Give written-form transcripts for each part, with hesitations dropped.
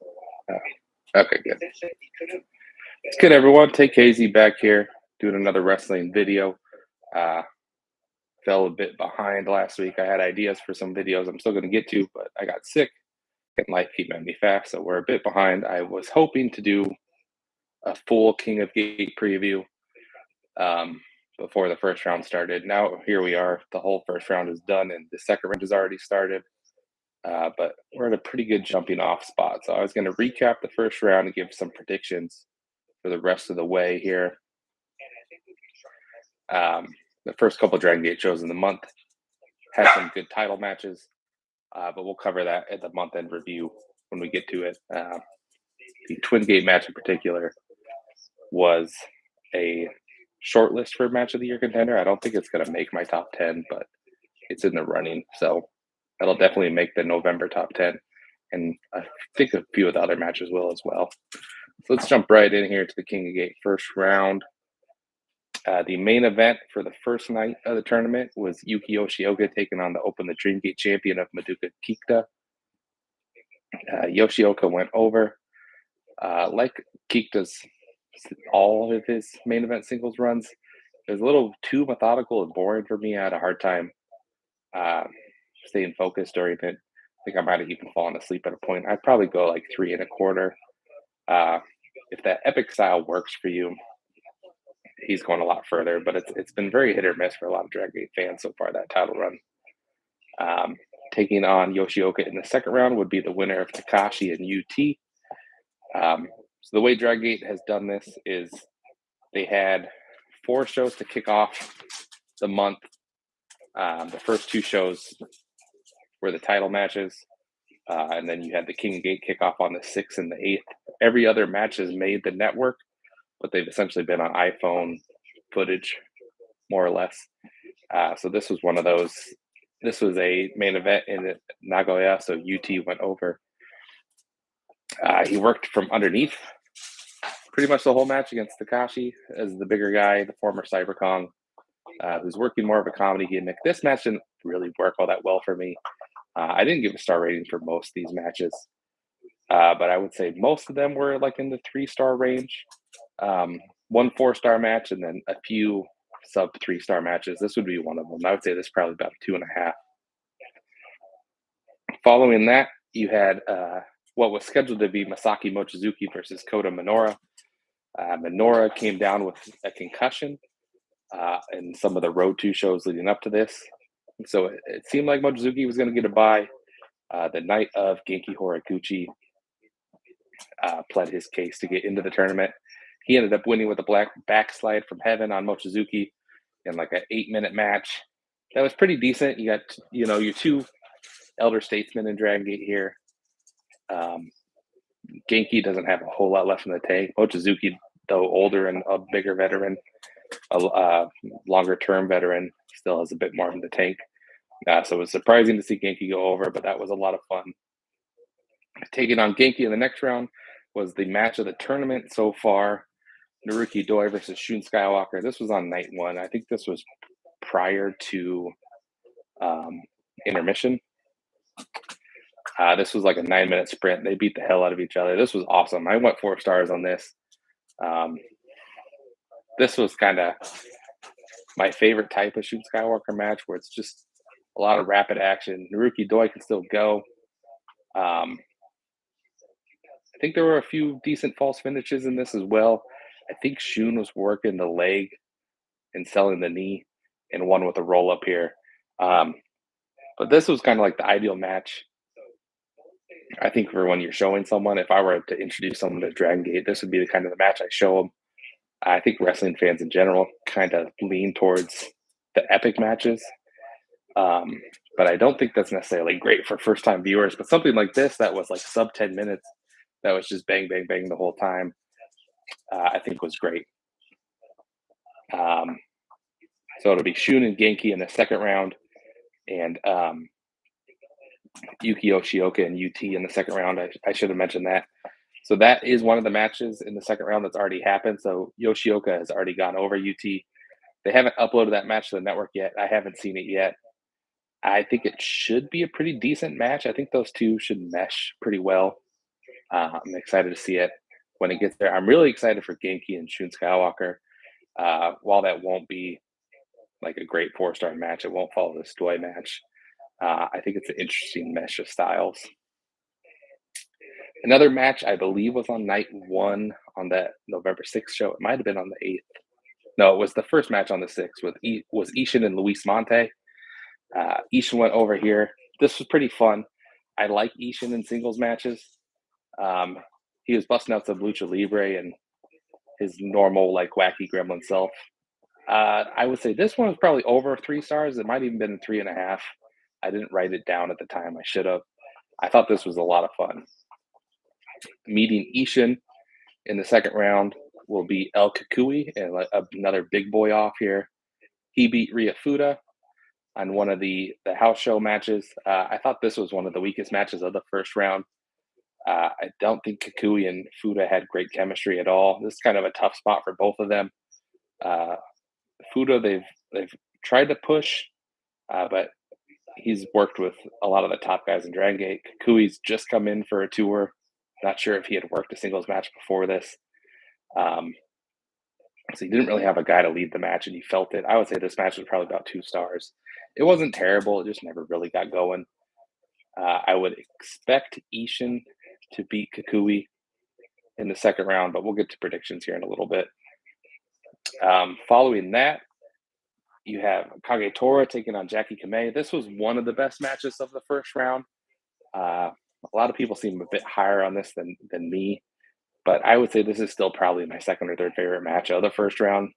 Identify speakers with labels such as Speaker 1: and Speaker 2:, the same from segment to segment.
Speaker 1: Uh, okay, good. It's good, everyone. Take Casey back here doing another wrestling video. Uh, Fell a bit behind last week. I had ideas for some videos I'm still going to get to, but I got sick and life keep at me fast, so we're a bit behind. I was hoping to do a full King of Gate preview um, before the first round started. Now here we are. The whole first round is done, and the second round has already started. But we're at a pretty good jumping off spot. So I was going to recap the first round and give some predictions for the rest of the way here. Um, the first couple Dragon Gate shows in the month had some good title matches, but we'll cover that at the month end review when we get to it. The Twin Gate match in particular was a short list for match of the year contender. I don't think it's going to make my top 10, but it's in the running. So that'll definitely make the November top 10. And I think a few of the other matches will as well. So let's jump right in here to the King of Gate first round. The main event for the first night of the tournament was Yuki Yoshioka taking on the Open the Dream Gate champion of Madoka Kikta. Yoshioka went over. Like Kikta's all of his main event singles runs, it was a little too methodical and boring for me. I had a hard time staying focused during it. I think I might have even fallen asleep at a point. I'd probably go like 3.25. If that epic style works for you, he's going a lot further, but it's been very hit or miss for a lot of Dragon Gate fans so far, that title run. Taking on Yoshioka in the second round would be the winner of Takashi and UT. So the way Dragon Gate has done this is they had 4 shows to kick off the month. The first 2 shows were the title matches, and then you had the King of Gate kickoff on the 6th and the 8th. Every other match has made the network, but they've essentially been on iPhone footage, more or less. So this was one of those. This was a main event in Nagoya, so UT went over. He worked from underneath pretty much the whole match against Takashi as the bigger guy, the former Cyber Kong, who's working more of a comedy gimmick. This match didn't really work all that well for me. I didn't give a star rating for most of these matches, but I would say most of them were like in the 3-star range. 1 4-star match, and then a few sub 3-star matches. This would be one of them. I would say this is probably about 2.5. Following that, you had what was scheduled to be Masaki Mochizuki versus Kota Minoura. Minoura came down with a concussion in some of the Road 2 shows leading up to this. So it seemed like Mochizuki was going to get a bye. The night of, Genki Horiguchi pled his case to get into the tournament. He ended up winning with a black backslide from heaven on Mochizuki in like an 8-minute match. That was pretty decent. You got, your 2 elder statesmen in Dragon Gate here. Genki doesn't have a whole lot left in the tank. Mochizuki, though older and a bigger veteran, a longer-term veteran, still has a bit more in the tank. So it was surprising to see Genki go over, but that was a lot of fun. Taking on Genki in the next round was the match of the tournament so far. Naruki Doi versus Shun Skywalker. This was on night 1. I think this was prior to intermission. This was like a 9-minute sprint. They beat the hell out of each other. This was awesome. I went 4 stars on this. This was kind of my favorite type of Shun Skywalker match, where it's just a lot of rapid action. Naruki Doi can still go. I think there were a few decent false finishes in this as well. I think Shun was working the leg and selling the knee and won with a roll up here. But this was kind of like the ideal match, I think, for when you're showing someone. If I were to introduce someone to Dragon Gate, this would be the kind of the match I show them. I think wrestling fans in general kind of lean towards the epic matches. But I don't think that's necessarily great for first-time viewers. But something like this that was like sub 10 minutes, that was just bang, bang, bang the whole time, I think was great. So it'll be Shun and Genki in the second round, and Yuki Yoshioka and UT in the second round. I should have mentioned that. So that is one of the matches in the second round that's already happened. So Yoshioka has already gone over UT. They haven't uploaded that match to the network yet. I haven't seen it yet. I think it should be a pretty decent match. I think those 2 should mesh pretty well. I'm excited to see it when it gets there. I'm really excited for Genki and Shun Skywalker. While that won't be like a great 4-star match, it won't follow the Stoy match. I think it's an interesting mesh of styles. Another match I believe was on night one on that November 6th show. It might have been on the 8th. No, it was the first match on the 6th with was Ishin and Luis Monte. Ishin went over here. This was pretty fun. I like Ishin in singles matches. Um, he was busting out some lucha libre and his normal like wacky gremlin self. I would say this one was probably over 3 stars. It might even been 3.5. I didn't write it down at the time. I should have. I thought this was a lot of fun. Meeting Ishin in the second round will be El Kukui and another big boy off here. He beat Rhea Fuda on one of the house show matches. I thought this was one of the weakest matches of the first round. I don't think Kukui and Fuda had great chemistry at all. This is kind of a tough spot for both of them. Fuda, they've tried to push, but he's worked with a lot of the top guys in Dragon Gate. Kukui's just come in for a tour. Not sure if he had worked a singles match before this. So he didn't really have a guy to lead the match, and he felt it. I would say this match was probably about 2 stars. It wasn't terrible. It just never really got going. I would expect Ishin to beat Kukui in the second round, but we'll get to predictions here in a little bit. Following that, you have Kagetora taking on Jackie Kamei. This was one of the best matches of the first round. A lot of people seem a bit higher on this than me, but I would say this is still probably my second or third favorite match of the first round.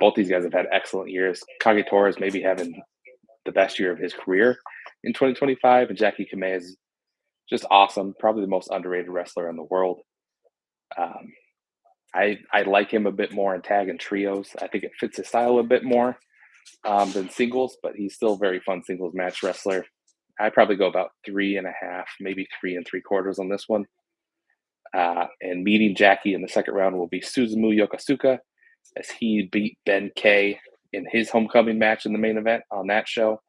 Speaker 1: Both these guys have had excellent years. Kagetora is maybe having the best year of his career in 2025, and Jackie Kamei is just awesome. Probably the most underrated wrestler in the world. I like him a bit more in tag and trios. I think it fits his style a bit more than singles, but he's still a very fun singles match wrestler. I'd probably go about 3.5, maybe 3.75 on this one. And meeting Jackie in the second round will be Suzumu Yokosuka, as he beat Ben K in his homecoming match in the main event on that show.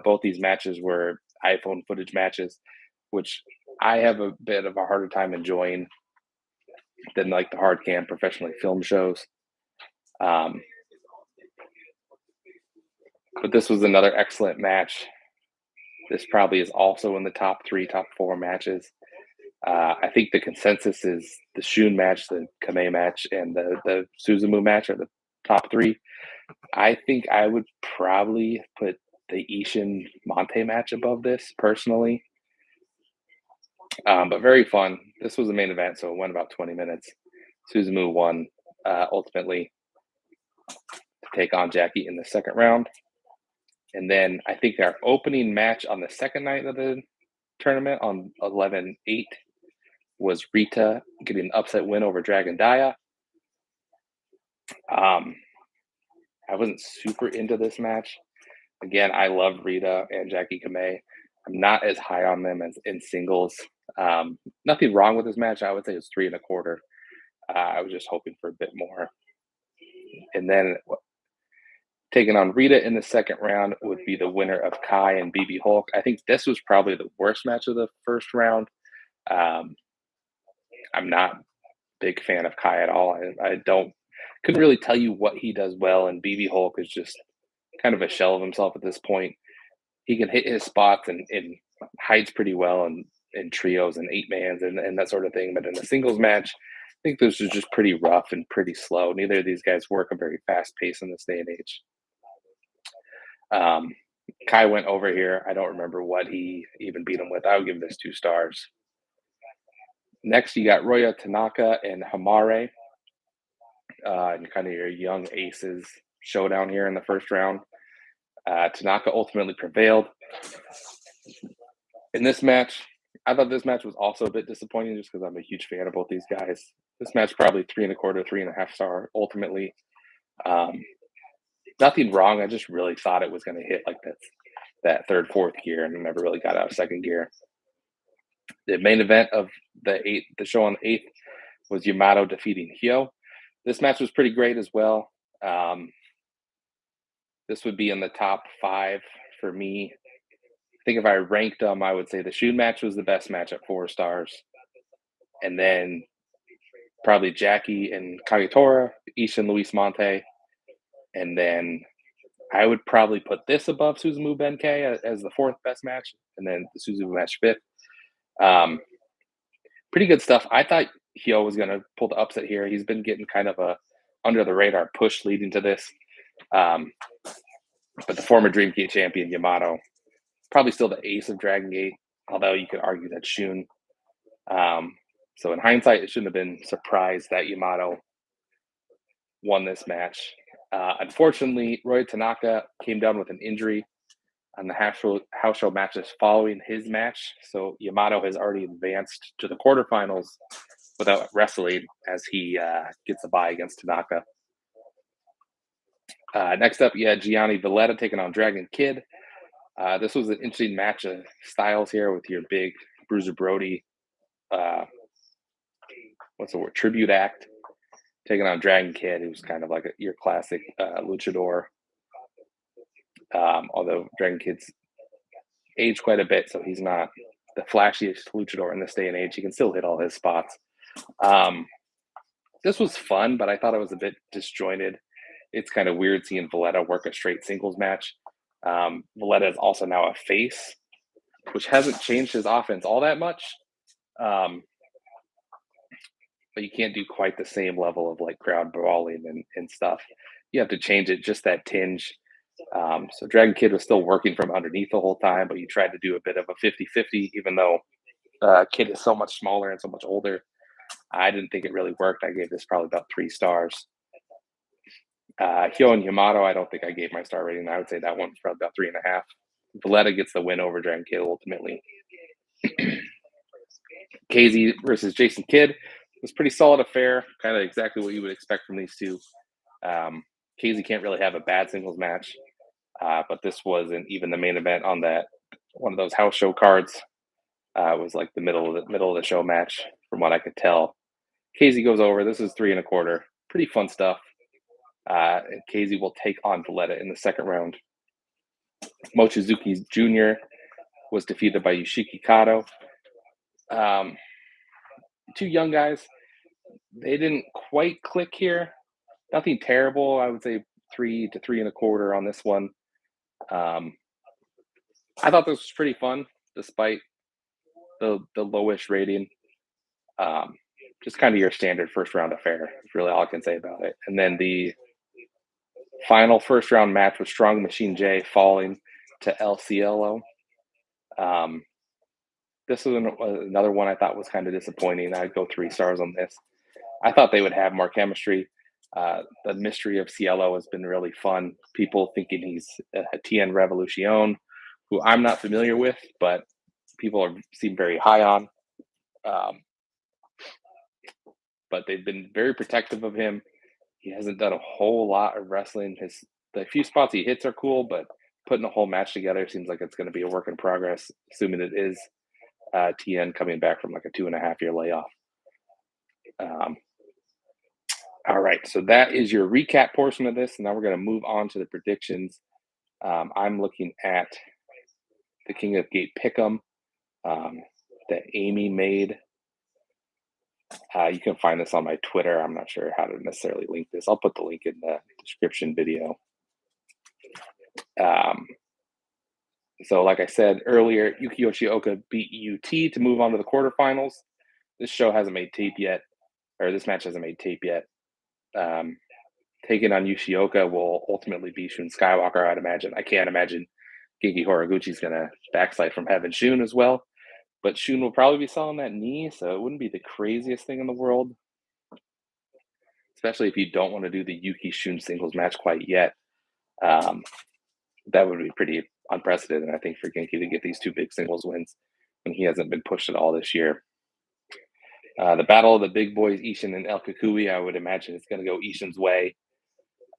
Speaker 1: Both these matches were iPhone footage matches, which I have a bit of a harder time enjoying than like the hard cam professionally filmed shows. But this was another excellent match. This probably is also in the top 3, top 4 matches. I think the consensus is the Shun match, the Kamei match, and the Suzumu match are the top 3. I think I would probably put the Ishin Monte match above this personally. But very fun. This was the main event, so it went about 20 minutes. Suzumu won ultimately to take on Jackie in the second round. And then I think our opening match on the second night of the tournament on 11/8 was Rita getting an upset win over Dragon Dia. I wasn't super into this match. Again, I love Rita and Jackie Kamei. I'm not as high on them as in singles. Nothing wrong with this match. I would say it's 3.25. I was just hoping for a bit more. And then taking on Rita in the second round would be the winner of Kai and BB Hulk. I think this was probably the worst match of the first round. I'm not a big fan of Kai at all. I couldn't really tell you what he does well, and BB Hulk is just kind of a shell of himself at this point. He can hit his spots and hides pretty well in trios and 8-mans and that sort of thing. But in a singles match, I think this is just pretty rough and pretty slow. Neither of these guys work a very fast pace in this day and age. Kai went over here. I don't remember what he even beat him with. I would give this 2 stars. Next, you got Roya Tanaka and Hamare. And kind of your young aces showdown here in the first round. Tanaka ultimately prevailed. In this match, I thought this match was also a bit disappointing just because I'm a huge fan of both these guys. This match probably 3.25, 3.5 star ultimately. Nothing wrong. I just really thought it was going to hit like that third, fourth gear, and never really got out of second gear. The main event of the show on the 8th was Yamato defeating Hyo. This match was pretty great as well. This would be in the top 5 for me. I think if I ranked them, I would say the Shun match was the best match at 4 stars. and then probably Jackie and Kagetora, Ishin Luis Monte, and then I would probably put this above Suzumu Benkei as the fourth best match, and then the Suzumu match fifth. Um, Pretty good stuff. I thought Hyo was going to pull the upset here. He's been getting kind of a under the radar push leading to this. Um, but the former Dream Gate champion Yamato, probably still the ace of Dragon Gate, although you could argue that Shun. So in hindsight, it shouldn't have been surprised that Yamato won this match. Unfortunately, Roy Tanaka came down with an injury on the house show matches following his match. So Yamato has already advanced to the quarterfinals without wrestling as he gets a bye against Tanaka. Next up, you had Gianni Valletta taking on Dragon Kid. This was an interesting match of styles here with your big Bruiser Brody, what's the word, tribute act, taking on Dragon Kid, who's kind of like your classic luchador. Although Dragon Kid's aged quite a bit, so he's not the flashiest luchador in this day and age. He can still hit all his spots. This was fun, but I thought it was a bit disjointed. It's kind of weird seeing Valletta work a straight singles match. Valletta is also now a face, which hasn't changed his offense all that much. But you can't do quite the same level of like crowd brawling and stuff. You have to change it just that tinge. So Dragon Kid was still working from underneath the whole time, but you tried to do a bit of a 50-50, even though Kid is so much smaller and so much older. I didn't think it really worked. I gave this probably about 3 stars. Hyo and Yamato, I don't think I gave my star rating. I would say that one's probably about 3.5. Valletta gets the win over Dragon Kid ultimately. KZ versus Jason Kidd was pretty solid affair, kind of exactly what you would expect from these two. KZ can't really have a bad singles match, but this wasn't even the main event on that one of those house show cards. It was like the middle of the show match, from what I could tell. KZ goes over. This is 3.25. Pretty fun stuff. And KZ will take on Valletta in the second round. Mochizuki Jr. was defeated by Yoshiki Kato. Two young guys. They didn't quite click here. Nothing terrible. I would say 3 to 3.25 on this one. I thought this was pretty fun, despite the lowish rating. Just kind of your standard first round affair. That's really all I can say about it. And then the final first round match was Strong Machine J falling to El Cielo. This was another one I thought was kind of disappointing. I'd go 3 stars on this. I thought they would have more chemistry. The mystery of Cielo has been really fun. People thinking he's a TN Revolucion, who I'm not familiar with, but people seem very high on. But they've been very protective of him. He hasn't done a whole lot of wrestling. The few spots he hits are cool, but putting a whole match together seems like it's going to be a work in progress, assuming it is TN coming back from like a 2.5-year layoff. All right, so that is your recap portion of this. And now we're going to move on to the predictions. I'm looking at the King of Gate Pick'em that Amy made. You can find this on my Twitter. I'm not sure how to necessarily link this. I'll put the link in the description video. So like I said earlier, Yuki Yoshioka beat UT to move on to the quarterfinals. This show hasn't made tape yet, or this match hasn't made tape yet. Taking on Yoshioka will ultimately be Shun Skywalker, I'd imagine. I can't imagine Genki Horiguchi's going to backslide from having Shun as well. But Shun will probably be selling that knee, so it wouldn't be the craziest thing in the world. Especially if you don't want to do the Yuki Shun singles match quite yet. That would be pretty unprecedented, I think, for Genki to get these 2 big singles wins when he hasn't been pushed at all this year. The battle of the big boys, Ishin and El Kukui, I would imagine it's going to go Ishin's way.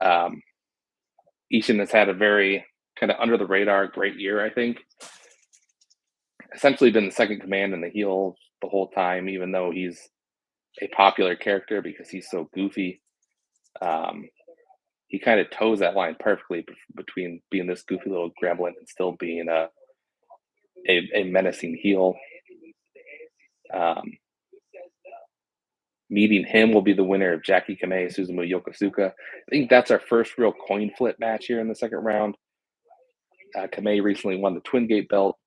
Speaker 1: Ishin has had a very kind of under the radar great year, I think. Essentially been the second command in the heel the whole time, even though he's a popular character because he's so goofy. He kind of toes that line perfectly between being this goofy little gremlin and still being a menacing heel. Meeting him will be the winner of Jackie Kamei, Suzumu Yokosuka. I think that's our first real coin flip match here in the second round. Kamei recently won the Twin Gate belt.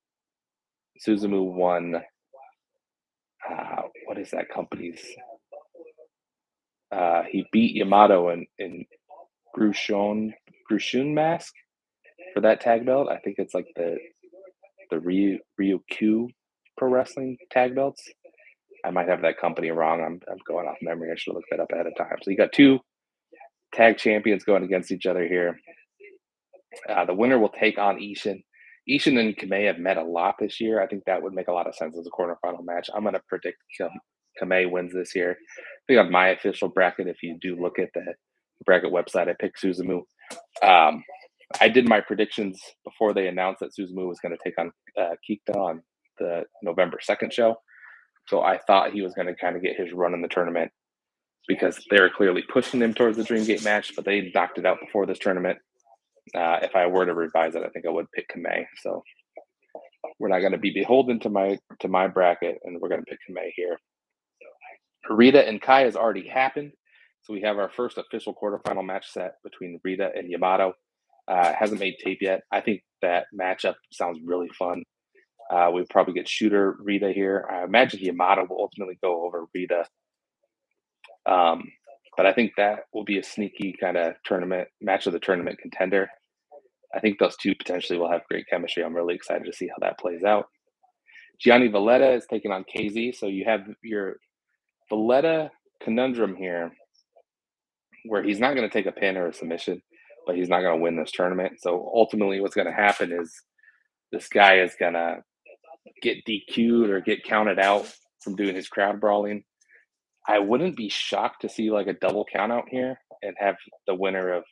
Speaker 1: Suzumu won, what is that company's? He beat Yamato in Grushun Mask for that tag belt. I think it's like the Ryukyu Pro Wrestling tag belts. I might have that company wrong. I'm going off memory. I should look that up ahead of time. So you got two tag champions going against each other here. The winner will take on Ishin. Ishin and Kamei have met a lot this year. I think that would make a lot of sense as a quarterfinal match. I'm going to predict Kamei wins this year. I think on my official bracket, if you do look at the bracket website, I picked Suzumu. I did my predictions before they announced that Suzumu was going to take on Kikta on the November 2nd show. So I thought he was going to kind of get his run in the tournament because they were clearly pushing him towards the Dream Gate match, but they knocked it out before this tournament. If I were to revise it, I think I would pick Kamei. So we're not going to be beholden to my bracket, and we're going to pick Kamei here. Rita and Kai has already happened, so we have our first official quarterfinal match set between Rita and Yamato. Hasn't made tape yet. I think that matchup sounds really fun. We'll probably get Shooter Rita here. I imagine Yamato will ultimately go over Rita. But I think that will be a sneaky kind of tournament match of the tournament contender. I think those two potentially will have great chemistry. I'm really excited to see how that plays out. Gianni Valletta is taking on KZ. So you have your Valletta conundrum here where he's not going to take a pin or a submission, but he's not going to win this tournament. So ultimately what's going to happen is this guy is going to get DQ'd or get counted out from doing his crowd brawling. I wouldn't be shocked to see like a double count out here and have the winner of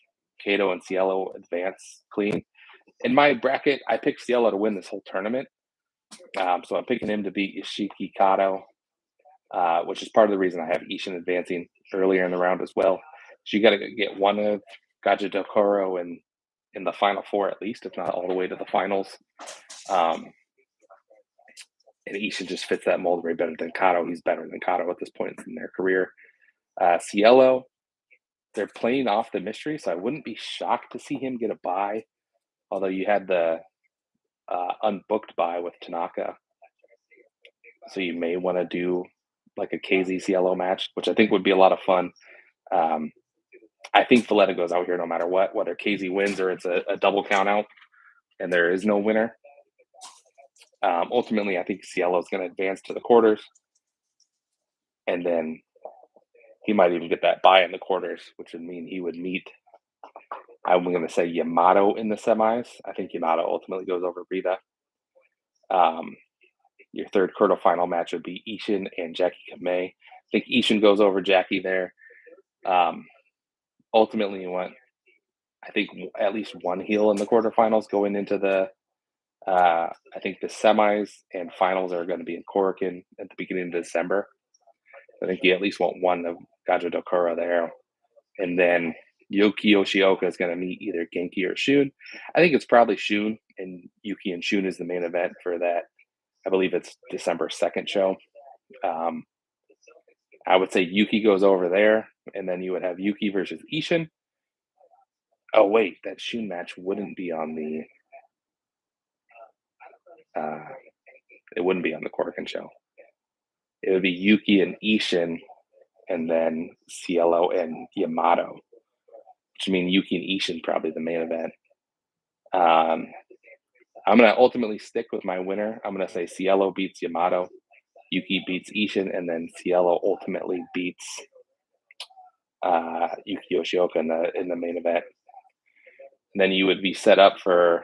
Speaker 1: Kato and Cielo advance clean. In my bracket, I picked Cielo to win this whole tournament. So I'm picking him to beat Ishiki Kato, which is part of the reason I have Ishin advancing earlier in the round as well. So you got to get one of Gaja Del Coro in the final four at least, if not all the way to the finals. And Ishin just fits that mold way better than Kato. He's better than Kato at this point in their career. Cielo, they're playing off the mystery, so I wouldn't be shocked to see him get a bye. Although you had the unbooked bye with Tanaka, so you may want to do like a KZ Cielo match, which I think would be a lot of fun. I think Valletta goes out here no matter what, whether KZ wins or it's a double count out and there is no winner. Ultimately, I think Cielo is going to advance to the quarters, and then he might even get that bye in the quarters, which would mean he would meet, I'm going to say, Yamato in the semis. I think Yamato ultimately goes over Rita. Your third quarterfinal match would be Ishin and Jackie Kamei. I think Ishin goes over Jackie there. Ultimately, you want, I think, at least one heel in the quarterfinals going into the I think the semis and finals are going to be in Korakuen at the beginning of December. I think you at least want one of Gaja Del Coro there. And then Yuki Yoshioka is going to meet either Genki or Shun. I think it's probably Shun, and Yuki and Shun is the main event for that. I believe it's December 2nd show. I would say Yuki goes over there, and then you would have Yuki versus Ishin. Oh, wait, that Shun match wouldn't be on the it wouldn't be on the Korakuen show. It would be Yuki and Ishin, and then Cielo and Yamato, which means Yuki and Ishin probably the main event. I'm going to ultimately stick with my winner. I'm going to say Cielo beats Yamato, Yuki beats Ishin, and then Cielo ultimately beats Yuki Yoshioka in the main event. And then you would be set up for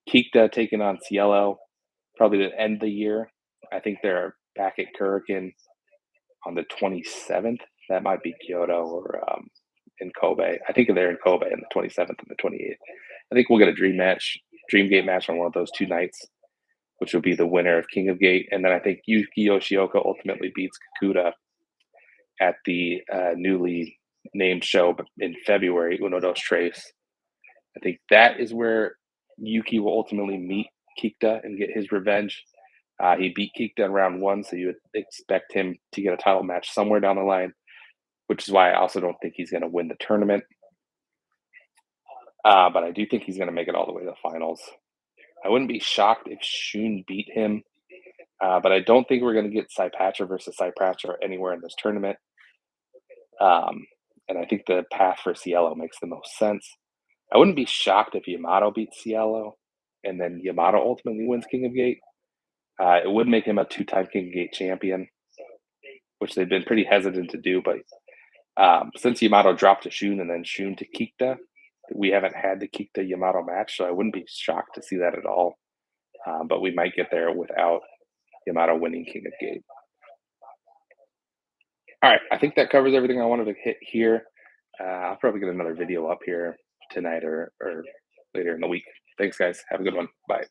Speaker 1: Kikta taking on Cielo, probably to end the year. I think they're back at Korakuen on the 27th. That might be Kyoto or in Kobe. I think they're in Kobe on the 27th and the 28th. I think we'll get a Dream Gate match on one of those two nights, which will be the winner of King of Gate. And then I think Yuki Yoshioka ultimately beats Kakuta at the newly named show in February, Uno Dos Tres. I think that is where Yuki will ultimately meet Kikta and get his revenge. He beat Kikta in round one, so you would expect him to get a title match somewhere down the line. which is why I also don't think he's going to win the tournament. But I do think he's going to make it all the way to the finals. I wouldn't be shocked if Shun beat him, but I don't think we're going to get Saipatra versus Saipatra anywhere in this tournament. And I think the path for Cielo makes the most sense. I wouldn't be shocked if Yamato beats Cielo, and then Yamato ultimately wins King of Gate. It would make him a two-time King of Gate champion, which they've been pretty hesitant to do. But since Yamato dropped to Shun and then Shun to Kikta, we haven't had the Kikta Yamato match, so I wouldn't be shocked to see that at all. But we might get there without Yamato winning King of Gate. All right, I think that covers everything I wanted to hit here. I'll probably get another video up here tonight or later in the week. Thanks, guys. Have a good one. Bye.